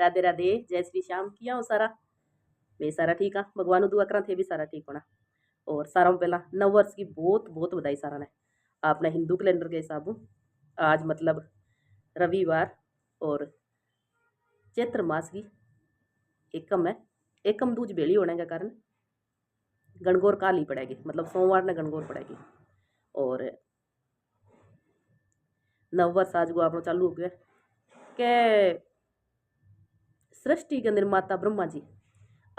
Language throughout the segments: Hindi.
राधे राधे, जय श्री श्याम। किया हो सारा? मैं सारा ठीक हाँ। भगवान दुआ करा थे भी सारा ठीक होना। और सारा पहला नव वर्ष की बहुत बहुत बधाई सारा ने। आपने हिंदू कैलेंडर के हिसाब आज मतलब रविवार और चैत्र मास की एकम है। एकम दूज बेली होने के कारण गणगौर काल ही पड़ेगी, मतलब सोमवार ने गणगौर पड़ेगी। और नव वर्ष आज को आप चालू हो गया के सृष्टि के निर्माता ब्रह्मा जी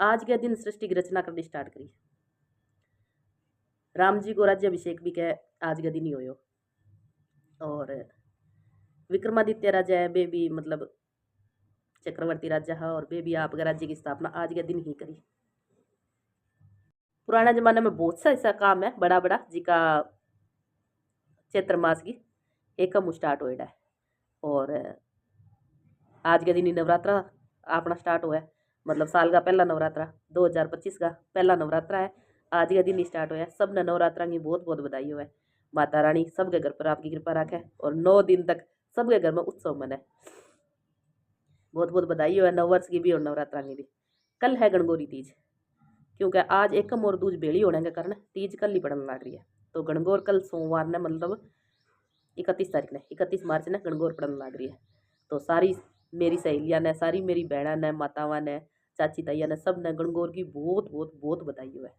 आज के दिन सृष्टि की रचना करनी स्टार्ट करी। राम जी को राज्याभिषेक भी कह आज के दिन ही हो। और विक्रमादित्य राजा है वे भी मतलब चक्रवर्ती राजा है और वे भी आपके राज्य की स्थापना आज के दिन ही करी। पुराना जमाने में बहुत सा ऐसा काम है बड़ा बड़ा जिका चैत्र मास की एकम स्टार्ट हो है। और आज के दिन ही नवरात्रा अपना स्टार्ट हुआ है, मतलब साल का पहला नवरात्रा 2025 का पहला नवरात्रा है। आज के दिन ही स्टार्ट हुआ है। सब ने नवरात्रा की बहुत बहुत बधाई हो है। माता रानी सबके घर पर आपकी कृपा रखे और 9 दिन तक सबके घर में उत्सव मनाए। बहुत बहुत बधाई हो है नव वर्ष की भी और नवरात्रा की भी। कल है गणगौरी तीज, क्योंकि आज एकम और दूज बेड़ी होने के कारण तीज कल ही पड़ने लग रही है। तो गणगौर कल सोमवार ने मतलब 31 तारीख ने 31 मार्च ने गणगौर पड़ने लग रही है। तो सारी मेरी सहेलियाँ ने, सारी मेरी बहना ने, मातावां ने, चाची ताइया ने, सब ने गणगौर की बहुत बहुत बहुत बधाई हो है।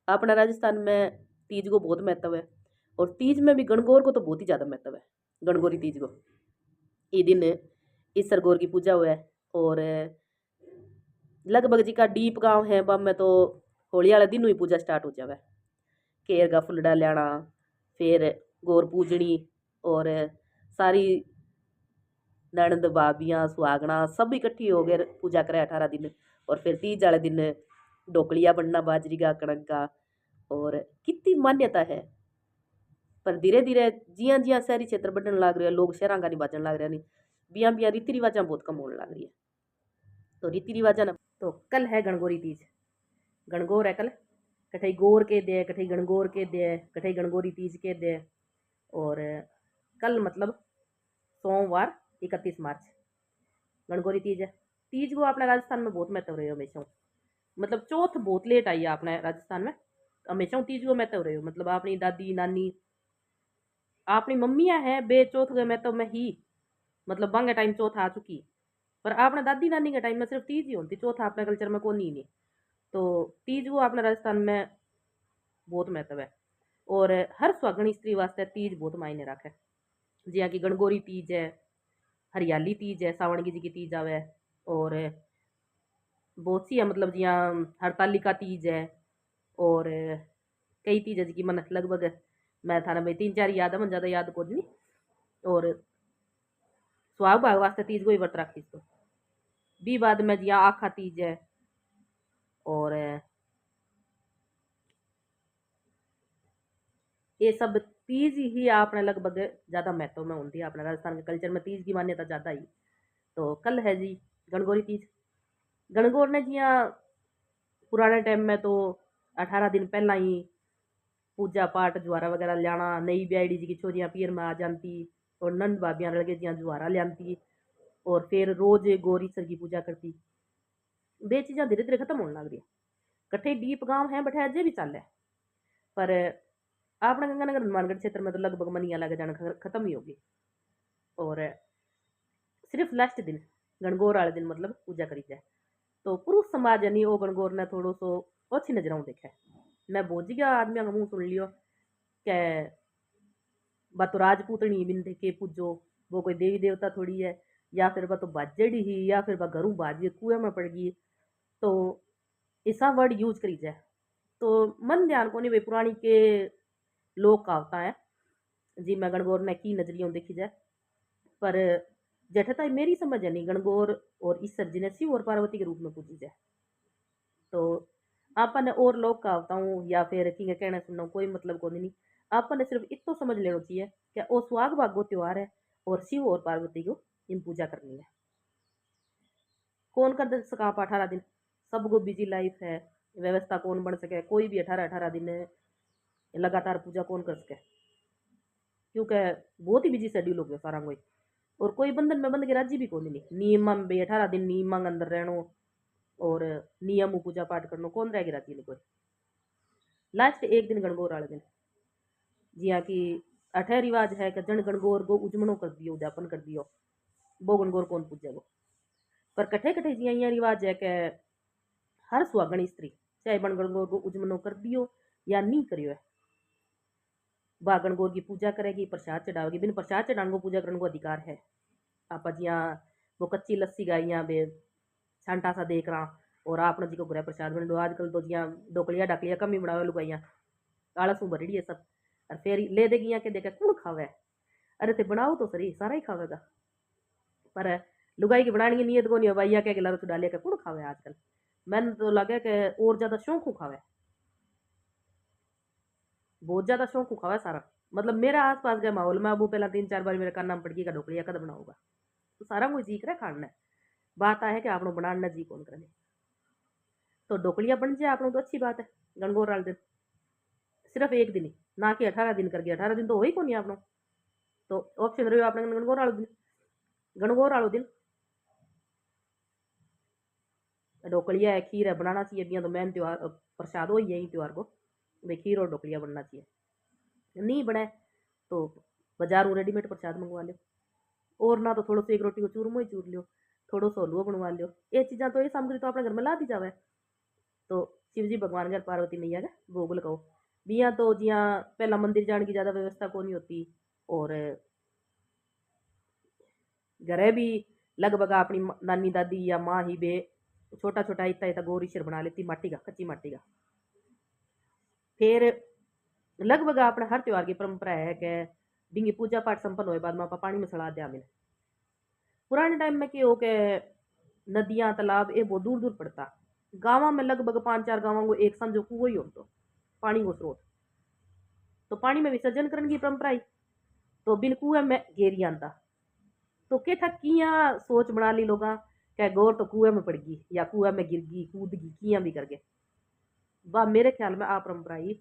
अपना राजस्थान में तीज को बहुत महत्व है और तीज में भी गणगौर को तो बहुत ही ज़्यादा महत्व है। गणगौरी तीज को ये दिन ईसर गौर की पूजा हुआ है। और लगभग जी का डीप गांव है बम में तो होली वाले दिन ही पूजा स्टार्ट हो जावे। केर का फुलड़ा लेना, फिर गौर पूजनी और सारी ननद भाभियाँ सुहागना सब इकट्ठी हो गए पूजा करे 18 दिन। और फिर तीज वाले दिन ढोकलिया बनना बाजरी का कणक का। और कितनी मान्यता है। पर धीरे धीरे जिया जिया शहरी क्षेत्र बढ़ने लग रहे हैं, लोग शहर का नहीं बाजन लग रहे नहीं, बिया बिया रीति रिवाजा बहुत कम होने लग रही है। तो रीति रिवाजा ना तो कल है गणगौरी तीज। गणगौर है कल, कठई गौर के दे, कठई गणगौर के दे, कठई गणगौरी तीज के दे। और कल मतलब सोमवार 31 मार्च गणगौरी तीज है। तीज को अपने राजस्थान में बहुत महत्व रहे हमेशा, मतलब चौथ बहुत लेट आई है अपने राजस्थान में। हमेशा तीज को महत्व रहे हो, मतलब अपनी दादी नानी अपनी मम्मियाँ हैं बे चौथ के महत्व में ही, मतलब बांगे टाइम चौथ आ चुकी। पर अपने दादी नानी के टाइम में सिर्फ तीज ही होती, चौथ अपने कल्चर में कौन ही नहीं। तो तीज को अपने राजस्थान में बहुत महत्व है। और हर सुहागणी स्त्री वास्ते तीज बहुत मायने रखे। जिया की गणगौरी तीज है, हरियाली तीज है, सावण की जी की तीज आवे। और बहुत सी है, मतलब जिया हड़तालिका तीज है। और कई तीज है जी मन लगभग मैं थाना में 3-4 याद है, मन ज़्यादा याद को नहीं। और सुहाग भाग वास्ते तीज को ही व्रत रखी तो भी बाद में जिया आखा तीज है। और ये सब तीज ही आपने लगभग ज़्यादा महत्व में होती है अपने राजस्थान के कल्चर में, तीज की मान्यता ज़्यादा ही। तो कल है जी गणगौरी तीज। गणगौर ने जिया पुराने टाइम में तो 18 दिन पहला ही पूजा पाठ जुआरा वगैरह लियाना, नई ब्याईडी जी की छोरियां पीर में आ जाती और नंद भाभियां लगे जिया जुआरा लियाती और फिर रोज गौरी सर की पूजा करती। वे चीज़ा धीरे धीरे खत्म होने लग रही है। कट्ठे डीप गांव है बट अजे भी चल है, पर अपना गंगानगर हनुमानगढ़ क्षेत्र में तो लगभग मनिया लगे जाना खत्म ही होगी। और सिर्फ लास्ट दिन गणगौर वाले दिन मतलब पूजा करी जाए। तो पुरुष समाज यानी वो गणगौर ने थोड़ो सो अच्छी नजरों देखा है। मैं बोझ गया आदमियों का मुंह सुन लियो के बा तो राजपूतनी बिंदे के पूजो, वो कोई देवी देवता थोड़ी है, या फिर बा तो बाजड़ी ही, या फिर बा घरों बाजी कुएं में पड़ गई। तो ऐसा वर्ड यूज करी जाए तो मन ध्यान को नहीं भाई पुरानी के लोक कहावता है जी मैं गणगौर ने की नजरियों देखी जाए। पर जठता मेरी समझ है नहीं, गणगौर और ईश्वर जी ने शिव और पार्वती के रूप में पूजी जाए। तो आपने और लोग कहावताओं या फिर की कहना सुनना कोई मतलब को नहीं। आपने सिर्फ इतो समझ लेना चाहिए कि वो सुहाग भागो त्योहार है और शिव और पार्वती को इन पूजा करनी है। कौन कर सका आप 18 दिन, सबको बिजी लाइफ है, व्यवस्था कौन बन सके, कोई भी 18 दिन लगातार पूजा कौन कर सके, क्योंकि बहुत ही बिजी शेड्यूल हो गया सारा कोई। और कोई बंधन में बंध के राजी भी कोनी नहीं। नियम में भी 18 दिन नियम के अंदर रहनो और नियम पूजा पाठ करनो, कौन रह के राजी नहीं कोई। लास्ट एक दिन गणगौर वाले दिन जिया कि अठे रिवाज है कि जन गणगौर को उजमनो कर दियो, उद्यापन कर दियो, वो गणगौर कौन पूजे वो। पर कठे कठे जिया यहाँ रिवाज है कि हर सुहागण स्त्री चाहे बन गणगौर को उजमनो कर दियो या नहीं करियो है, वह गणगौर की पूजा करेगी, प्रसाद चढ़ावेगी। बिन प्रसाद चढ़ाने को पूजा करने को अधिकार है। आप जिया वो कच्ची लस्सी गाइया बे छांटा सा देख रहा और आपने जी को घरे प्रसाद बन दो। आजकल तो जिया डोकलिया डाकलिया कम ही बनावे लुगाइया, आलस में भरड़ी है सब। और फिर ले देगी यहाँ के देखे कौन खावे, अरे ते बनाओ तो सही, सारा ही खावेगा। पर लुगाई की बनाने की नीयत को नहीं हो भाई, क्या लारो डालिया के कौन खावे आजकल। मैंने तो लगे कि और ज्यादा शौक खावे, बहुत ज्यादा शौक खावे सारा। मतलब मेरे आसपास के माहौल में अब पहला 3-4 बार मेरे कान पड़ गई का ढोकलिया कद बनाऊंगा, तो सारा कोई जी करे खाना है। बात है कि आपने बनाना जी कौन करे, तो ढोकलिया बन जाए आपने तो अच्छी बात है। गणगौर वाले दिन सिर्फ एक दिन ही, ना कि 18 दिन कर गया, 18 दिन तो हो ही कौन आपनो। तो ऑप्शन रहो आपने गणगौर वाले दिन, गणगौर वाले दिन ढोकलिया है, खीर है, बनाना चाहिए। बिया तो मैन त्योहार प्रसाद हो ही यही त्योहार को भाई, खीर और ढोकलिया बनना चाहिए। नहीं बने तो बाजारों रेडीमेड प्रसाद मंगवा लो, और ना तो थोड़ा सा एक रोटी को चूरमो ही चूर लियो, थोड़ा सा हलवा बनवा लियो। ये चीज़ा तो ये सामग्री तो अपने घर में ला दी जावे। तो शिव जी भगवान घर पार्वती मैया का भोग लगाओ। बिया तो जिया पहला मंदिर जाने की ज़्यादा व्यवस्था को नहीं होती, और घरे भी लगभग अपनी नानी दादी या माँ ही बे छोटा छोटा इतना इतना गौर ईश्वर बना लेती माटी का, कच्ची माटी का। फिर लगभग अपने हर त्योहार की परंपरा है कि बिंगी पूजा पाठ संपन्न होने बाद में आप पानी में सड़ा दिया मिले। पुराने टाइम में क्या हो के नदियां तालाब ये बहुत दूर दूर पड़ता, गाँव में लगभग 5-4 गाँवों को एक संग जो कुआ ही हो तो पानी को स्रोत, तो पानी में विसर्जन करने की परंपरा ही। तो बिन कुएं में घेरी आंदा, तो के था किया सोच बना ली लोग क्या गौर तो कुएं में पड़ गई या कुएं में गिर गई कूद गई किया भी कर गए। वाह मेरे ख्याल में आ परंपरा ही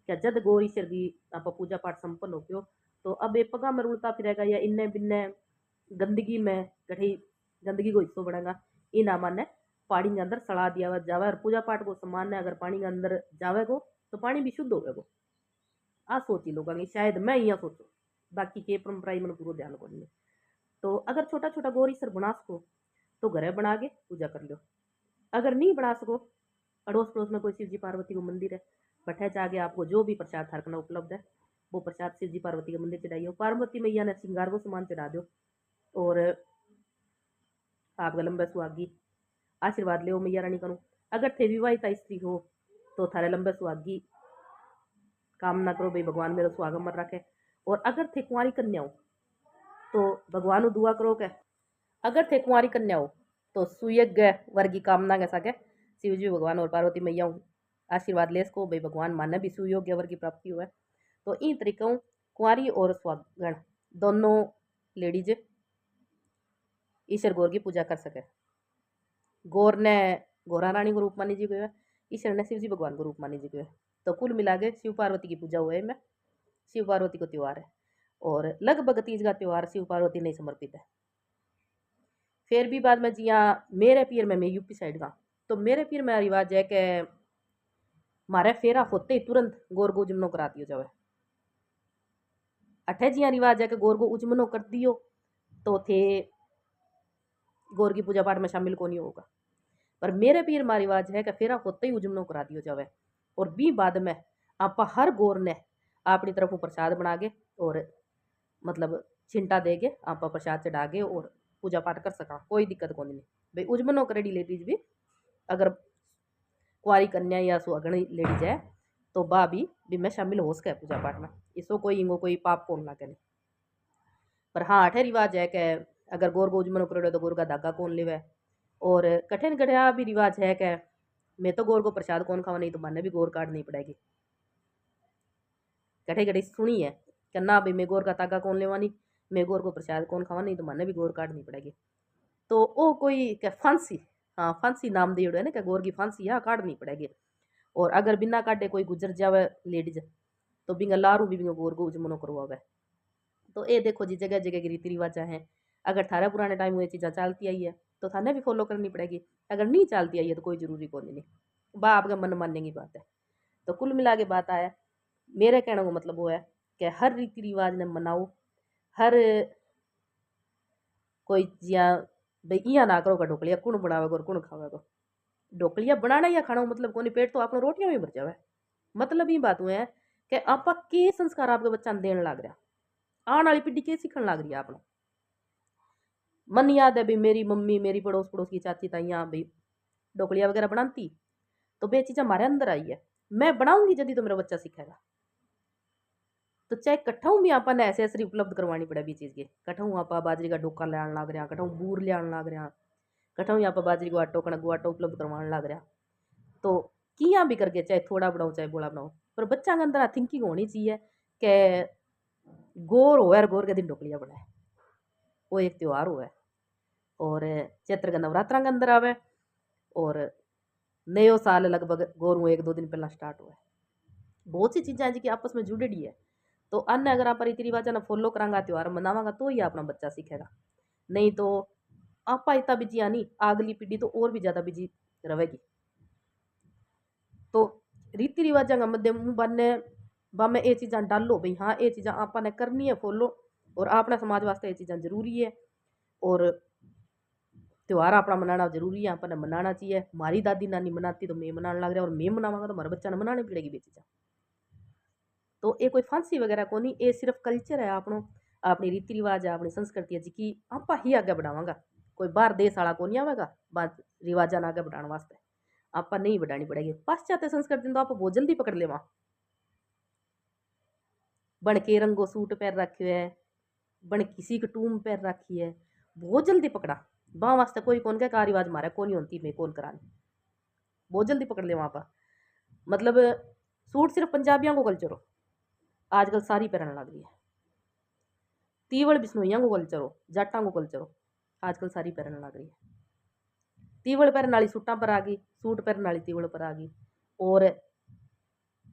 क्या जद गौर ईश्वर की आप पूजा पाठ संपन्न हो गयो, तो अब ये पगा में रुलता फिरेगा या इन्ने बिन्ने गंदगी में कहीं गंदगी को हिस्सों बढ़ेगा, इन माने पानी के अंदर सड़ा दिया जावे। और पूजा पाठ को समान है, अगर पानी के अंदर जावे को तो पानी भी शुद्ध होगा। आ सोची लोगों की, शायद मैं यहाँ सोचू, बाकी के परंपरा ही मैंने पूरा ध्यान को नहीं। तो अगर छोटा छोटा गौर ईश्वर बना सको तो घरे बना के पूजा कर लो, अगर नहीं बना सको अड़ोस पड़ोस में कोई शिव जी पार्वती को मंदिर है बठे जाके आपको जो भी प्रसाद हरकना उपलब्ध है वो प्रसाद शिव जी पार्वती के मंदिर चढ़ाइयो। पार्वती मैया ने श्रृंगार को सामान चढ़ा दो और आपका लंबे सुहागी आशीर्वाद ले मैया रानी करूँ। अगर थे विवाहिता स्त्री हो तो थारे लंबे सुहागी कामना करो भाई भगवान मेरा सुहाग मर रखे। और अगर थे कुंवारी कन्या हो तो भगवान दुआ करो के, अगर थे कुंवारी कन्या हो तो सुयज्ञ वर्गी कामना के सके शिव जी भगवान और पार्वती मैया आशीर्वाद ले सको भाई भगवान माने भी सुयोग्य वर्ग की प्राप्ति हुए। तो इन तरीकों कुंवारी और सुहागण दोनों लेडीज ईश्वर गौर की पूजा कर सके। गौर ने गौरा रानी को रूप मानी जी गयो है, ईश्वर ने शिव जी भगवान को रूप मानी जी गयो है। तो कुल मिला के शिव पार्वती की पूजा हुए में शिव पार्वती को त्यौहार है, और लगभग तीज का त्यौहार शिव पार्वती नहीं समर्पित है। फिर भी बाद में जिया मेरे पीर में मैं यूपी साइड का, तो मेरे पीर में रिवाज है कि मारे फेरा होते ही तुरंत गौर को उजमनो करा दियो जावे। अठे जिया रिवाज है कि गौर को उजमनो कर दियो तो थे गौर की पूजा पाठ में शामिल को नहीं होगा। पर मेरे पीर में रिवाज है कि फेरा होते ही उजमनो करा दियो जावे, और भी बाद में आप हर गौर ने अपनी तरफ प्रसाद बना के और मतलब छिंटा दे के आप प्रसाद चढ़ा के और पूजा पाठ कर सका, कोई दिक्कत को नहीं भाई। उजमनो करेडी लेडीज भी अगर कुंवारी कन्या या सुहागण लेडीज है तो बा भी मैं शामिल हो सके पूजा पाठ में, इसको कोई इंगो कोई पाप कौन लागे नहीं। पर हाँ अठे रिवाज है कि अगर गौर को उजमनो करो तो गौर का धागा कौन लेवे। और कठिन कठिया भी रिवाज है कि मैं तो गौर को प्रसाद कौन खावा, नहीं तो माने भी गौर काटनी पड़ेगी। कठे कठे सुनी है कि ना भाई मैं गौर का तागा कौन लेवा, नहीं मैं गौर को प्रसाद कौन खावा, नहीं तो माने भी गौर काटनी पड़ेगी। तो वो कोई क्या फांसी, हाँ फांसी नाम दे है ना कि गौर की फांसी है काटनी पड़ेगी। और अगर बिना काटे कोई गुजर जावे लेडीज तो बिंगा लारू भी बिंगा गौर को उजमनो करवावे। तो ये देखो जी जगह जगह की रीति रिवाजा हैं। अगर थारे पुराने टाइम में ये चीज़ें चलती आई है तो थाने भी फॉलो करनी पड़ेगी, अगर नहीं चलती आई है तो कोई ज़रूरी कोई नहीं, बा आपका मन मानने की बात है। तो कुल मिला के बात आया, मेरे कहने का मतलब वो है कि हर रीति रिवाज ने मनाओ, हर कोई जिया भाई इं ना करो कि ढोकलिया कौन बनावेगा और कौन खावेगा। ढोकलिया बनाना या खाना मतलब कोनी, पेट तो अपना रोटियां में भर जावे। मतलब ये बात है कि आप के संस्कार आपके बच्चा देन लग रहा, आने वाली पीढ़ी के सीखन लग रही है आपने। मन याद है भाई मेरी मम्मी मेरी पड़ोस पड़ोस की चाची ताइयाँ भाई ढोकलिया वगैरह बनाती, तो बे चीज़ें हमारे अंदर आई है, मैं बनाऊंगी जल्दी तो मेरा बच्चा सीखेगा। तो चाहे कट्ठाऊ भी आपन ऐसे ऐसे उपलब्ध करवानी पड़े भी चीज़ की, कट्ठाऊ आप बाजरी का डोका लियान लग रहा, कट्ठाऊ बूर लियान लग रहा, कट्ठाऊ यहाँ पर बाजरी को आटो कणक को आटो उपलब्ध करवाने लग रहा। तो किया भी करके चाहे थोड़ा बनाओ चाहे बोला बनाओ, पर बच्चा के अंदर थिंकिंग होनी चाहिए कि गोर हो और गोर के दिन ढोकलिया बनाए, वो एक त्यौहार हुआ है और चैत्र का नवरात्रा के अंदर आवे और नयो साल लगभग गोरू 1-2 दिन पहला स्टार्ट हुआ है। बहुत सी चीज़ें हैं जी आपस में जुड़ेड़ी है, तो अन्य अगर आप रीति रिवाजा ना फॉलो करांगा त्यौहार मनावांगा तो ही अपना बच्चा सीखेगा, नहीं तो आप इतना बिजी आनी अगली पीढ़ी तो और भी ज़्यादा बिजी रहेगी। तो रीति रिवाजा का मध्य बनने बामे ये चीज़ा डालो भाई, हाँ ये चीज़ा आपने करनी है फॉलो, और अपने समाज वास्ते ये चीज़ा जरूरी है, और त्यौहार अपना मनाना जरूरी है, अपने मनाना चाहिए। हमारी दादी नानी मनाती तो मैं मनाने लग रहा, और मैं मनावांगा तो हमारे बच्चा ने मनानी पड़ेगी ये चीज़ा। तो ये कोई फांसी वगैरह को नहीं, ये सिर्फ कल्चर है आपनो, अपनी रीति रिवाज है अपनी संस्कृति है जिकी आप ही आगे बढ़ावांगा, कोई बाहर देश वाला को नहीं आवेगा बात रिवाजा आगे बढ़ाने वास्ते, आप नहीं बढ़ानी पड़ेगी। पाश्चात्य संस्कृति तो आप बहुत जल्दी पकड़ लेवा, बन के रंगो सूट पहन रखे है, बन किसी की टूम पहन रखी है, बहुत जल्दी पकड़ा वहाँ वास्ते कोई कौन क्या रिवाज मारे कौन नहीं होती मैं कौन करानी, बहुत जल्दी पकड़ ले वहाँ पर। मतलब सूट सिर्फ पंजाबियों को कल्चर हो, आजकल सारी पहनने लग रही है। तीवड़ बिश्नोइयों को कल्चर हो, जाटा को कल्चर हो, आजकल सारी पहनने लग रही है। तीवड़ पहनने वाली सूटा पर आ गई, सूट पहनने वाली तीवड़ पर आ गई, और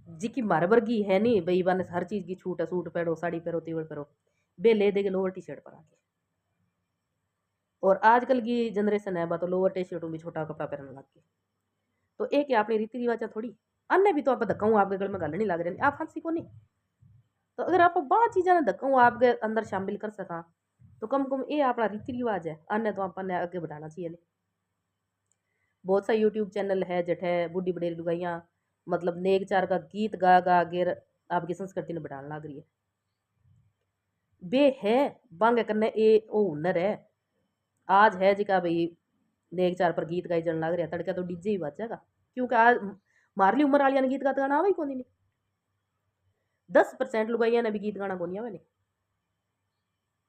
जिकी मार वर्गी है नहीं भाई बन हर चीज़ की छूट है, सूट पहनो साड़ी पहनो तीवड़ पहनो, बे ले दे के लोअर टी शर्ट पर आ गई। और आजकल की जनरेशन है तो लोअर टी शर्ट भी छोटा कपड़ा पहनने लग गई। तो एक है अपनी रीति रिवाजा थोड़ी अन्य भी तो आप धक्का आपके गल में गल नहीं लग रही आप फांसी को नहीं, तो अगर आप बाहर चीज़ा ने धक्का आपके अंदर शामिल कर सका तो कम कम ये अपना रीति रिवाज है, अन्य तो अपने आगे बढ़ाना चाहिए नहीं। बहुत सा यूट्यूब चैनल है जठे बूढ़ी बड़ेरी लुगाइयाँ मतलब नेक चार का गीत गा गा गे आपकी संस्कृति ने बढ़ाने लग रही है, बे है बांगे करने ए ओ हुनर है। आज है जी का भाई नेक चार पर गीत गाई जन लग रहा तड़का तो डीजे ही बजेगा, क्योंकि आज मारली उम्र वाली ने गीत गाता गाना आवा ही कोनी नहीं, 10% लुगाइया ने भी गीत गाना कोनी आवे नहीं,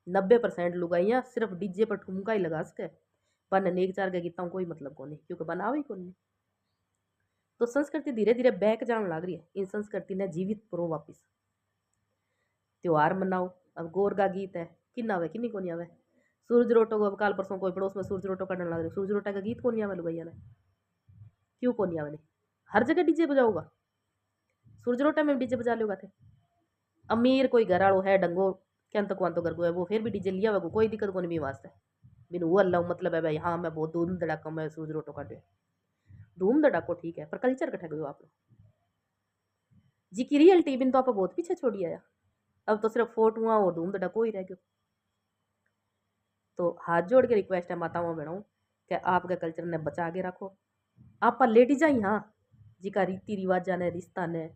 90% लुगाइया सिर्फ डीजे पर ठुमका ही लगा सके, पर नेक चार के गीतों कोई मतलब को नहीं क्योंकि बनावे ही कोनी। तो संस्कृति धीरे धीरे बैक जाने लग रही है, इन संस्कृति ने जीवित करो वापिस। त्यौहार मनाओ, अब गोर का गीत है किन्ना आवे किन्नी को नहीं आवे, सूरज रोटो को अब काल परसों कोई पड़ोस में सूरज रोटो करने लग रहे, सूरज रोटा का गीत को नहीं आवे लुगाइया ने, क्यों को नहीं आवे नहीं, हर जगह डीजे बजाओगा, सूरज रोटा में डीजे बजा लोगा थे। अमीर कोई घर आलो है डंगो क्या तक तो घर को है वो फिर भी डीजे लिया हुआ कोई दिक्कत को नहीं वास्ते, बिन वो अल्लाह मतलब है भाई हाँ मैं बहुत धूम धड़ाका मैं सूरज रोटो काटे, धूम धड़ाको ठीक है पर कल्चर कटे गयो आप जी की रियलिटी बिन तो आप बहुत पीछे छोड़ी आया, अब तो सिर्फ फोटुआ और धूम धड़ाको ही रह गयो। तो हाथ जोड़ के रिक्वेस्ट है माताओं बहनों कि आपके कल्चर ने बचा के रखो, आप लेडीजा ही हाँ जिका रीति रिवाजा ने रिश्ता ने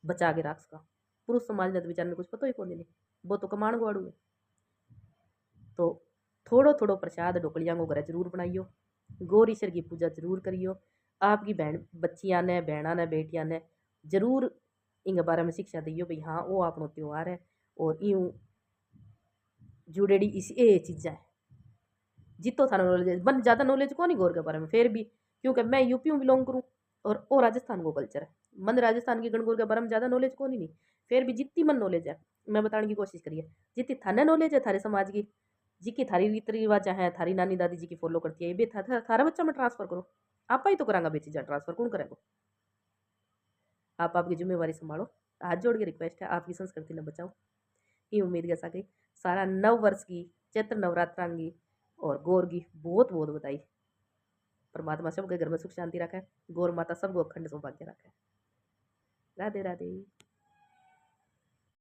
बचा के रख सका, पुरुष समाज ने तो बेचारे कुछ पता ही को नहीं, वो तो कमान गुआड़ू है। तो थोड़ो थोड़ो प्रसाद ढोकलियाँ को घर जरूर बनाइयो, गौर ईश्वर की पूजा जरूर करियो, आपकी बहन बच्चियाँ ने बहना ने बेटियाँ ने जरूर इनके बारे में शिक्षा दियो भाई हाँ वो अपनो त्यौहार है और यूँ जुड़ेड़ी इस ये चीज़ा है। जितो थाना नॉलेज मन ज़्यादा नॉलेज को नहीं गौर के बारे में फिर भी, क्योंकि मैं यूपी में बिलोंग करूँ और वो राजस्थान को कल्चर है, मन राजस्थान की गणगौर के बारे में ज़्यादा नॉलेज को नहीं फिर भी जितनी मन नॉलेज है मैं बताने की कोशिश करिए, जितनी थाने नॉलेज है थारे समाज की जी की थारी रीति रिवाजा है थारी नानी दादी जी की फॉलो करती है ये भी थारा बच्चा में ट्रांसफर करो, आप ही तो करांगा बे चीज़ा ट्रांसफर कौन करेगा, आप आपकी जिम्मेवारी संभालो। हाथ जोड़ के रिक्वेस्ट है आपकी संस्कृति ने बचाओ, ये उम्मीद के साथ सारा नव वर्ष की चैत्र नवरात्रां की और गौर की बहुत बहुत बधाई। परमात्मा सबके घर में सुख शांति रखे, गौर माता सबको अखंड सौभाग्य रखे। राधे राधे।